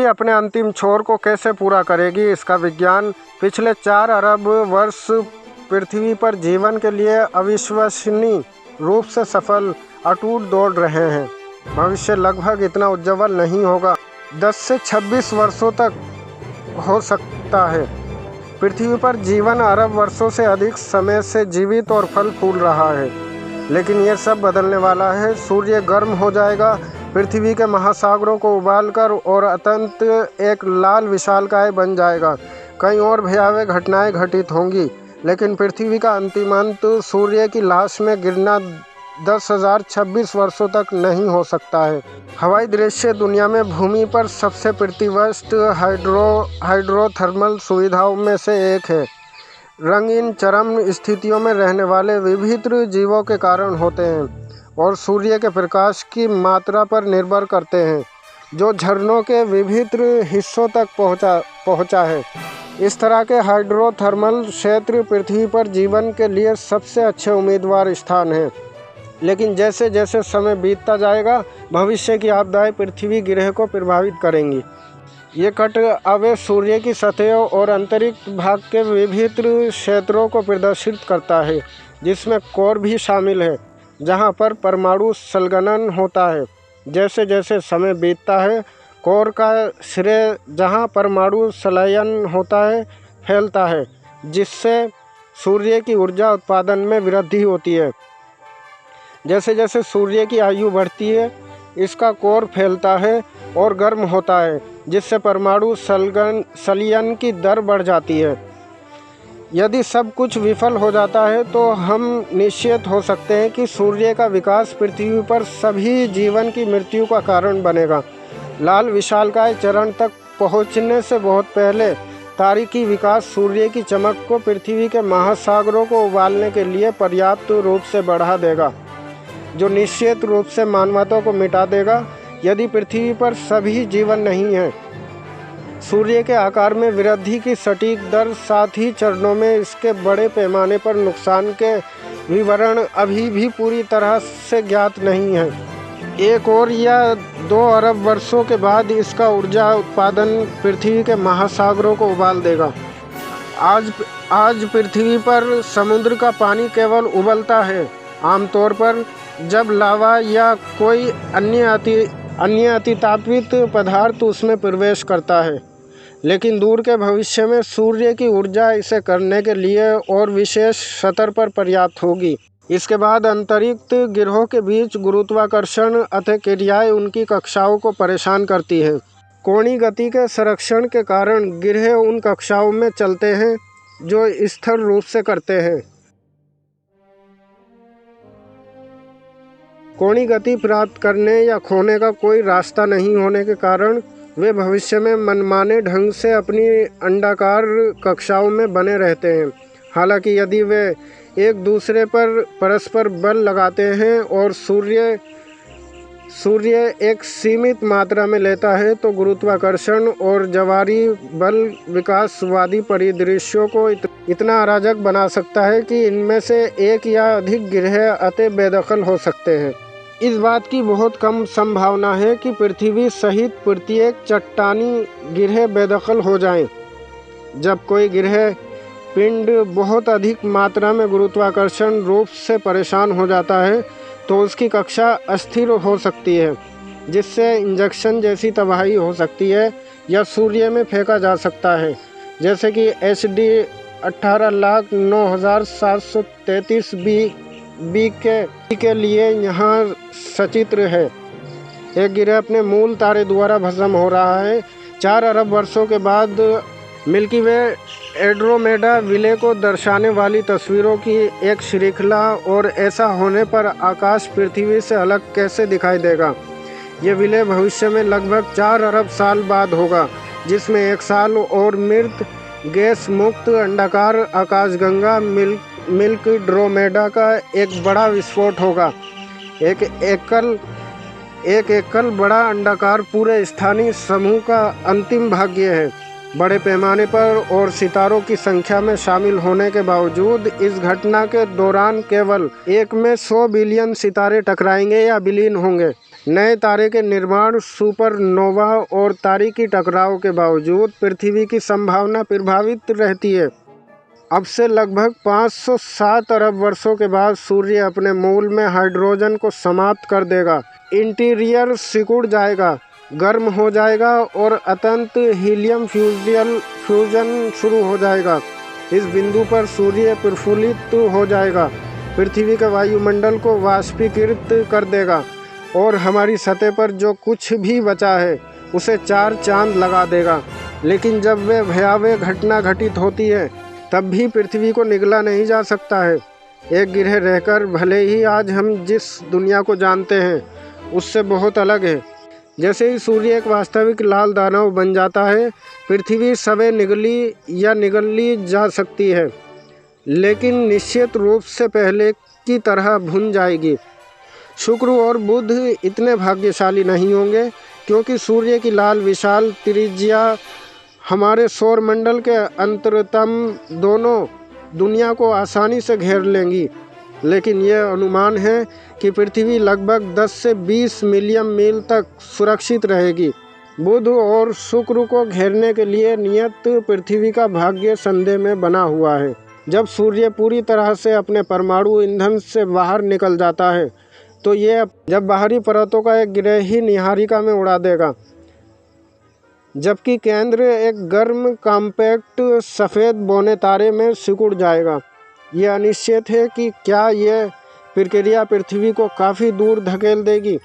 अपने अंतिम छोर को कैसे पूरा करेगी, इसका विज्ञान पिछले 4 अरब वर्ष पृथ्वी पर जीवन के लिए अविश्वसनीय रूप से सफल अटूट दौड़ रहे हैं। भविष्य लगभग इतना उज्ज्वल नहीं होगा, 10 से 26 वर्षों तक हो सकता है। पृथ्वी पर जीवन अरब वर्षों से अधिक समय से जीवित और फल फूल रहा है, लेकिन यह सब बदलने वाला है। सूर्य गर्म हो जाएगा, पृथ्वी के महासागरों को उबालकर और अत्यंत एक लाल विशालकाय बन जाएगा। कई और भयावह घटनाएं घटित होंगी, लेकिन पृथ्वी का अंतिम अंत सूर्य की लाश में गिरना 10,026 वर्षों तक नहीं हो सकता है। हवाई दृश्य दुनिया में भूमि पर सबसे प्रतिवर्ष हाइड्रोथर्मल सुविधाओं में से एक है। रंगीन चरम स्थितियों में रहने वाले विभिन्न जीवों के कारण होते हैं और सूर्य के प्रकाश की मात्रा पर निर्भर करते हैं, जो झरनों के विभिन्न हिस्सों तक पहुंचा है। इस तरह के हाइड्रोथर्मल क्षेत्र पृथ्वी पर जीवन के लिए सबसे अच्छे उम्मीदवार स्थान हैं। लेकिन जैसे जैसे समय बीतता जाएगा, भविष्य की आपदाएं पृथ्वी ग्रह को प्रभावित करेंगी। ये कट अवयव सूर्य की सतह और अंतरिक्ष भाग के विभिन्न क्षेत्रों को प्रदर्शित करता है, जिसमें कोर भी शामिल है, जहां पर परमाणु संलग्न होता है। जैसे जैसे समय बीतता है, कोर का श्रेय जहां परमाणु संलयन होता है फैलता है, जिससे सूर्य की ऊर्जा उत्पादन में वृद्धि होती है। जैसे जैसे सूर्य की आयु बढ़ती है, इसका कोर फैलता है और गर्म होता है, जिससे परमाणु संलयन की दर बढ़ जाती है। यदि सब कुछ विफल हो जाता है, तो हम निश्चित हो सकते हैं कि सूर्य का विकास पृथ्वी पर सभी जीवन की मृत्यु का कारण बनेगा। लाल विशालकाय चरण तक पहुंचने से बहुत पहले तारीखी विकास सूर्य की चमक को पृथ्वी के महासागरों को उबालने के लिए पर्याप्त रूप से बढ़ा देगा, जो निश्चित रूप से मानवता को मिटा देगा यदि पृथ्वी पर सभी जीवन नहीं है। सूर्य के आकार में वृद्धि की सटीक दर, साथ ही चरणों में इसके बड़े पैमाने पर नुकसान के विवरण अभी भी पूरी तरह से ज्ञात नहीं है। 1 और या 2 अरब वर्षों के बाद इसका ऊर्जा उत्पादन पृथ्वी के महासागरों को उबाल देगा। आज पृथ्वी पर समुद्र का पानी केवल उबलता है, आमतौर पर जब लावा या कोई अन्य अतितापित पदार्थ उसमें प्रवेश करता है। लेकिन दूर के भविष्य में सूर्य की ऊर्जा इसे करने के लिए और विशेष स्तर पर पर्याप्त होगी। इसके बाद अंतरिक्ष ग्रहों के बीच गुरुत्वाकर्षण अतिक्रियाएं उनकी कक्षाओं को परेशान करती हैं। कोणीय गति के संरक्षण के कारण ग्रह उन कक्षाओं में चलते हैं जो स्थिर रूप से करते हैं। कोणीय गति प्राप्त करने या खोने का कोई रास्ता नहीं होने के कारण वे भविष्य में मनमाने ढंग से अपनी अंडाकार कक्षाओं में बने रहते हैं। हालांकि यदि वे एक दूसरे पर परस्पर बल लगाते हैं और सूर्य एक सीमित मात्रा में लेता है, तो गुरुत्वाकर्षण और ज्वारीय बल विकासवादी परिदृश्यों को इतना अराजक बना सकता है कि इनमें से एक या अधिक ग्रह अतः बेदखल हो सकते हैं। इस बात की बहुत कम संभावना है कि पृथ्वी सहित प्रत्येक चट्टानी ग्रह बेदखल हो जाएं। जब कोई ग्रह पिंड बहुत अधिक मात्रा में गुरुत्वाकर्षण रूप से परेशान हो जाता है, तो उसकी कक्षा अस्थिर हो सकती है, जिससे इंजेक्शन जैसी तबाही हो सकती है या सूर्य में फेंका जा सकता है, जैसे कि HD 18,09,733 बी के लिए यहाँ सचित्र है। एक ग्रह अपने मूल तारे द्वारा भस्म हो रहा है। 4 अरब वर्षों के बाद मिल्की वे एंड्रोमेडा विले को दर्शाने वाली तस्वीरों की एक श्रृंखला, और ऐसा होने पर आकाश पृथ्वी से अलग कैसे दिखाई देगा। ये विलय भविष्य में लगभग 4 अरब साल बाद होगा, जिसमें 1 साल और मृत गैस मुक्त अंडाकार आकाशगंगा मिल्की ड्रोमेडा का एक बड़ा विस्फोट होगा। एक एकल बड़ा अंडाकार पूरे स्थानीय समूह का अंतिम भाग्य है। बड़े पैमाने पर और सितारों की संख्या में शामिल होने के बावजूद इस घटना के दौरान केवल 1 में 100 बिलियन सितारे टकराएंगे या विलीन होंगे। नए तारे के निर्माण, सुपरनोवा और तारीखी टकराव के बावजूद पृथ्वी की संभावना प्रभावित रहती है। अब से लगभग 507 अरब वर्षों के बाद सूर्य अपने मूल में हाइड्रोजन को समाप्त कर देगा। इंटीरियर सिकुड़ जाएगा, गर्म हो जाएगा और अत्यंत हीलियम फ्यूजन शुरू हो जाएगा। इस बिंदु पर सूर्य प्रफुल्लित हो जाएगा, पृथ्वी के वायुमंडल को वाष्पीकृत कर देगा और हमारी सतह पर जो कुछ भी बचा है उसे 4 चांद लगा देगा। लेकिन जब वे भयावह घटना घटित होती है तब भी पृथ्वी को निगला नहीं जा सकता है। एक ग्रह रहकर भले ही आज हम जिस दुनिया को जानते हैं उससे बहुत अलग है। जैसे ही सूर्य एक वास्तविक लाल दानव बन जाता है, पृथ्वी सवे निगली या निगली जा सकती है, लेकिन निश्चित रूप से पहले की तरह भुन जाएगी। शुक्र और बुध इतने भाग्यशाली नहीं होंगे, क्योंकि सूर्य की लाल विशाल त्रिज्या हमारे सौर मंडल के अंतरतम दोनों दुनिया को आसानी से घेर लेंगी। लेकिन यह अनुमान है कि पृथ्वी लगभग 10 से 20 मिलियन मील तक सुरक्षित रहेगी। बुध और शुक्र को घेरने के लिए नियत पृथ्वी का भाग्य संदेह में बना हुआ है। जब सूर्य पूरी तरह से अपने परमाणु ईंधन से बाहर निकल जाता है तो यह जब बाहरी परतों का एक ग्रह ही निहारिका में उड़ा देगा, जबकि केंद्र एक गर्म कॉम्पैक्ट सफ़ेद बौने तारे में सिकुड़ जाएगा। यह अनिश्चित है कि क्या यह प्रक्रिया पृथ्वी को काफ़ी दूर धकेल देगी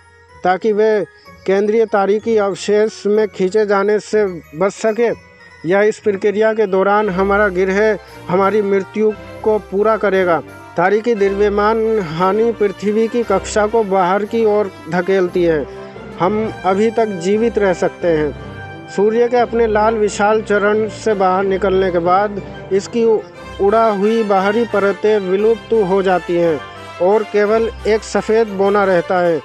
ताकि वह केंद्रीय तारीखी अवशेष में खींचे जाने से बच सके, या इस प्रक्रिया के दौरान हमारा ग्रह हमारी मृत्यु को पूरा करेगा। तारीखी द्रव्यमान हानि पृथ्वी की कक्षा को बाहर की ओर धकेलती है। हम अभी तक जीवित रह सकते हैं। सूर्य के अपने लाल विशाल चरण से बाहर निकलने के बाद इसकी उड़ा हुई बाहरी परतें विलुप्त हो जाती हैं और केवल एक सफ़ेद बौना रहता है।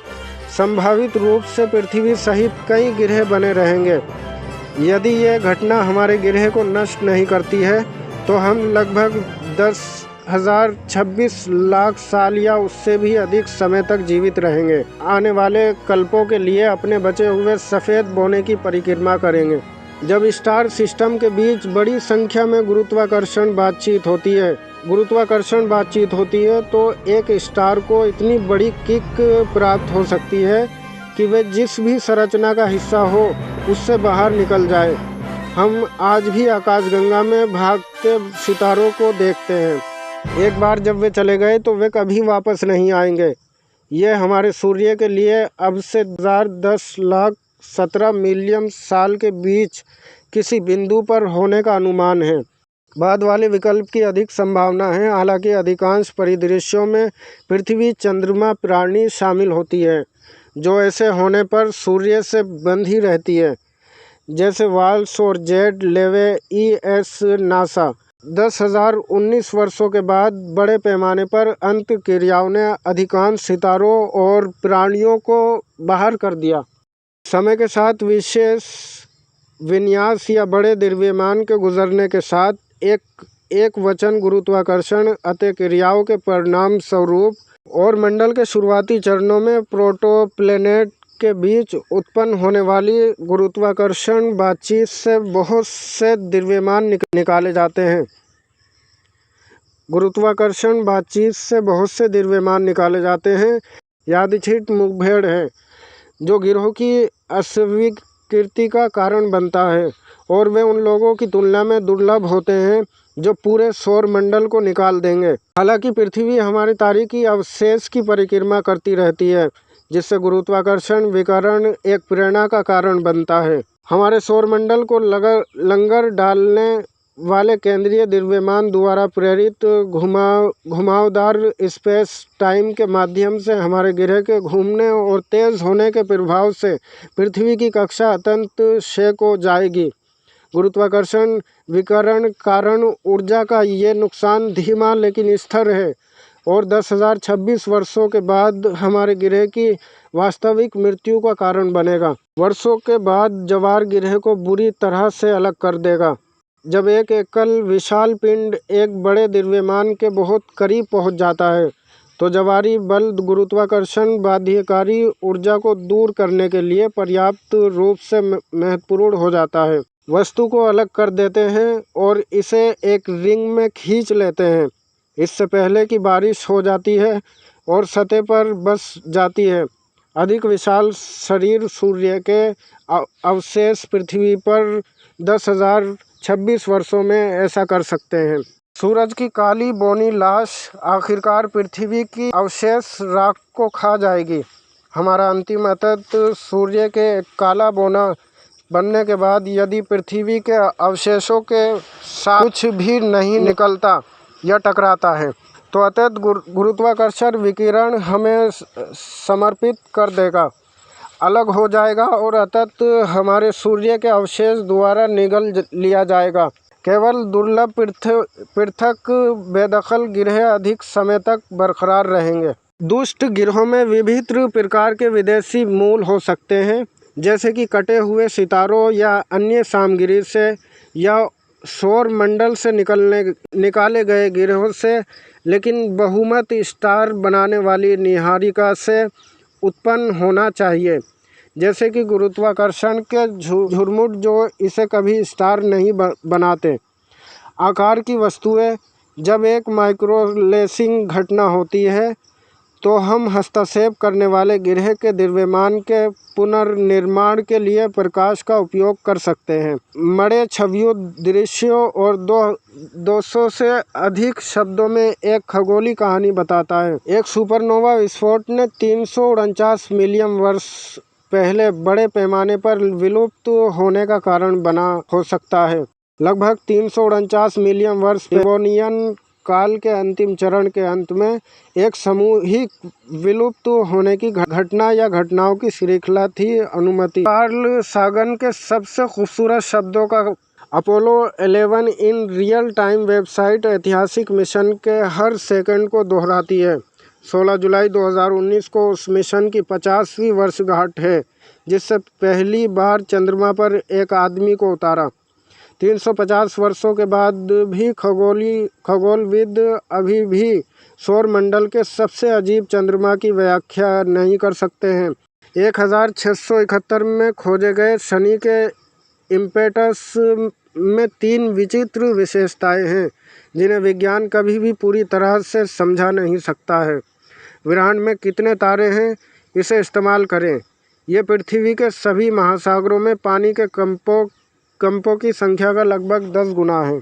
संभावित रूप से पृथ्वी सहित कई ग्रह बने रहेंगे। यदि यह घटना हमारे ग्रह को नष्ट नहीं करती है तो हम लगभग 10,026 लाख साल या उससे भी अधिक समय तक जीवित रहेंगे। आने वाले कल्पों के लिए अपने बचे हुए सफ़ेद बौने की परिक्रमा करेंगे। जब स्टार सिस्टम के बीच बड़ी संख्या में गुरुत्वाकर्षण बातचीत होती है तो एक स्टार को इतनी बड़ी किक प्राप्त हो सकती है कि वह जिस भी संरचना का हिस्सा हो उससे बाहर निकल जाए। हम आज भी आकाशगंगा में भागते सितारों को देखते हैं। एक बार जब वे चले गए तो वे कभी वापस नहीं आएंगे। यह हमारे सूर्य के लिए अब से 10,17 मिलियन साल के बीच किसी बिंदु पर होने का अनुमान है। बाद वाले विकल्प की अधिक संभावना है। हालांकि अधिकांश परिदृश्यों में पृथ्वी, चंद्रमा, प्राणी शामिल होती है जो ऐसे होने पर सूर्य से बंधी रहती है, जैसे वाल्स और जेड लेवे ES नासा। 10,019 वर्षों के बाद बड़े पैमाने पर अंत क्रियाओं ने अधिकांश सितारों और प्राणियों को बाहर कर दिया। समय के साथ विशेष विन्यास या बड़े द्रव्यमान के गुजरने के साथ एक वचन गुरुत्वाकर्षण अतिक्रियाओं के परिणाम स्वरूप और मंडल के शुरुआती चरणों में प्रोटोप्लैनेट के बीच उत्पन्न होने वाली गुरुत्वाकर्षण बातचीत से बहुत से द्रव्यमान निकाले जाते हैं। गुरुत्वाकर्षण बातचीत से बहुत से द्रव्यमान निकाले जाते हैं। यादृच्छिक मुठभेड़ है जो गिरोह की अस्वीकृति का कारण बनता है, और वे उन लोगों की तुलना में दुर्लभ होते हैं जो पूरे सौर मंडल को निकाल देंगे। हालांकि पृथ्वी हमारी तारीखी अवशेष की परिक्रमा करती रहती है, जिससे गुरुत्वाकर्षण विकिरण एक प्रेरणा का कारण बनता है। हमारे सौर मंडल को लंगर डालने वाले केंद्रीय द्रव्यमान द्वारा प्रेरित घुमावदार स्पेस टाइम के माध्यम से हमारे ग्रह के घूमने और तेज होने के प्रभाव से पृथ्वी की कक्षा अत्यंत क्षय हो जाएगी। गुरुत्वाकर्षण विकिरण कारण ऊर्जा का ये नुकसान धीमा लेकिन स्थिर है और 10,026 वर्षों के बाद हमारे ग्रह की वास्तविक मृत्यु का कारण बनेगा। वर्षों के बाद जवार ग्रह को बुरी तरह से अलग कर देगा। जब एक एकल विशाल पिंड एक बड़े द्रव्यमान के बहुत करीब पहुंच जाता है तो जवारी बल गुरुत्वाकर्षण बाध्यकारी ऊर्जा को दूर करने के लिए पर्याप्त रूप से महत्वपूर्ण हो जाता है। वस्तु को अलग कर देते हैं और इसे एक रिंग में खींच लेते हैं। इससे पहले कि बारिश हो जाती है और सतह पर बस जाती है। अधिक विशाल शरीर सूर्य के अवशेष पृथ्वी पर 10,026 वर्षों में ऐसा कर सकते हैं। सूरज की काली बौनी लाश आखिरकार पृथ्वी की अवशेष राख को खा जाएगी। हमारा अंतिम अतीत सूर्य के काला बौना बनने के बाद यदि पृथ्वी के अवशेषों के साथ कुछ भी नहीं निकलता या टकराता है तो अत्यंत गुरुत्वाकर्षण विकिरण हमें समर्पित कर देगा, अलग हो जाएगा और अत्यंत हमारे सूर्य के अवशेष द्वारा निगल लिया जाएगा। केवल दुर्लभ पृथक बेदखल गिरह अधिक समय तक बरकरार रहेंगे। दुष्ट गिरहों में विभिन्न प्रकार के विदेशी मूल हो सकते हैं, जैसे कि कटे हुए सितारों या अन्य सामग्री से या सौर मंडल से निकाले गए गिरहों से, लेकिन बहुमत स्टार बनाने वाली नीहारिका से उत्पन्न होना चाहिए। जैसे कि गुरुत्वाकर्षण के झुरमुट जो इसे कभी स्टार नहीं बनाते। आकार की वस्तुएं। जब एक माइक्रोलेसिंग घटना होती है तो हम हस्तक्षेप करने वाले गिरह के द्रव्यमान के पुनर्निर्माण के लिए प्रकाश का उपयोग कर सकते हैं। मड़े छवियों, दृश्यों और 200 से अधिक शब्दों में एक खगोलीय कहानी बताता है। एक सुपरनोवा विस्फोट ने 349 मिलियन वर्ष पहले बड़े पैमाने पर विलुप्त होने का कारण बना हो सकता है। लगभग 349 मिलियन वर्ष डेवोनियन काल के अंतिम चरण के अंत में एक सामूहिक विलुप्त होने की घटना या घटनाओं की श्रृंखला थी। अनुमति कार्ल सागन के सबसे खूबसूरत शब्दों का Apollo 11 in real time website ऐतिहासिक मिशन के हर सेकंड को दोहराती है। 16 जुलाई 2019 को उस मिशन की 50वीं वर्षगांठ है जिससे पहली बार चंद्रमा पर एक आदमी को उतारा। 350 वर्षों के बाद भी खगोलविद अभी भी सौरमंडल के सबसे अजीब चंद्रमा की व्याख्या नहीं कर सकते हैं। 1671 में खोजे गए शनि के इम्पेटस में 3 विचित्र विशेषताएं हैं जिन्हें विज्ञान कभी भी पूरी तरह से समझा नहीं सकता है। ब्रह्मांड में कितने तारे हैं, इसे इस्तेमाल करें। ये पृथ्वी के सभी महासागरों में पानी के कंपों की संख्या का लगभग 10 गुना है।